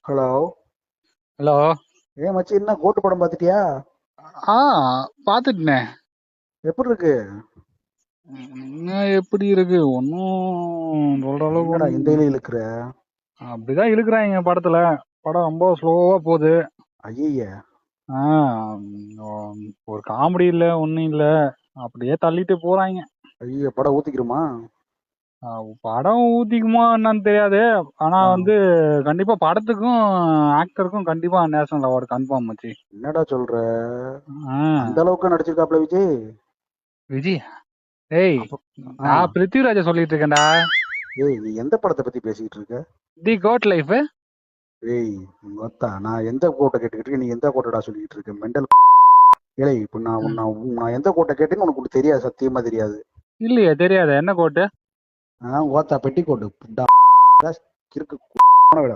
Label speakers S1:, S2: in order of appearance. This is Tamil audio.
S1: ஹலோ.
S2: ஹலோ.
S1: ஏன் மச்சி, என்ன கோட்டு படம் பார்த்துட்டியா?
S2: ஆ பாத்துட்டேனே.
S1: எப்படி இருக்கு?
S2: என்ன எப்படி இருக்கு? ஒன்னும் சொல்ற அளவுக்கு
S1: என்னடா இந்த இலையில இருக்கிற?
S2: அப்படிதான் இழுக்கிறாங்க படத்துல. படம் ரொம்ப ஸ்லோவா போகுது.
S1: ஐய.
S2: ஆ ஒரு காமெடி இல்ல, ஒன்னும் இல்ல, அப்படியே தள்ளிட்டு போறாங்க.
S1: ஐய, படம் ஊத்திக்கிறோமா?
S2: படம் ஊத்திக்குமா என்னன்னு தெரியாது. ஆனா
S1: ஆ.
S2: கண்டிப்பா படத்துக்கும் ஆக்டருக்கும் கண்டிப்பா நேஷனல் அவார்டு கன்ஃபார்ம் ஆச்சு.
S1: என்னடா சொல்ற?
S2: ஆ
S1: அந்த அளவுக்கு நடிச்சிருக்காப்ல விஜய்?
S2: விஜய். ஏய்,
S1: அப்ப ஆ.
S2: நான் பிருத்திவிராஜ சொல்லிட்டு இருக்கேன்டா.
S1: ஏய், நீ எந்த படத்தை பத்தி பேசிக்கிட்டு இருக்க?
S2: தி கோட் லைஃப்.
S1: ஏய், மொத்தா நான் எந்த கோட்டை கேட்டுக்கிட்டு இருக்கேன், நீ எந்த கோட்டடா சொல்லிக்கிட்டு இருக்க மெண்டல்? ஏய், இப்போ நான் எந்த கோட்டை கேட்டேன்னு உனக்கு தெரியாது, சத்தியமா தெரியாது.
S2: இல்லையே, தெரியாது. என்ன கோட்டு?
S1: ஓத்தா பெட்டி கோட்டு. கிறுக்கு விடா.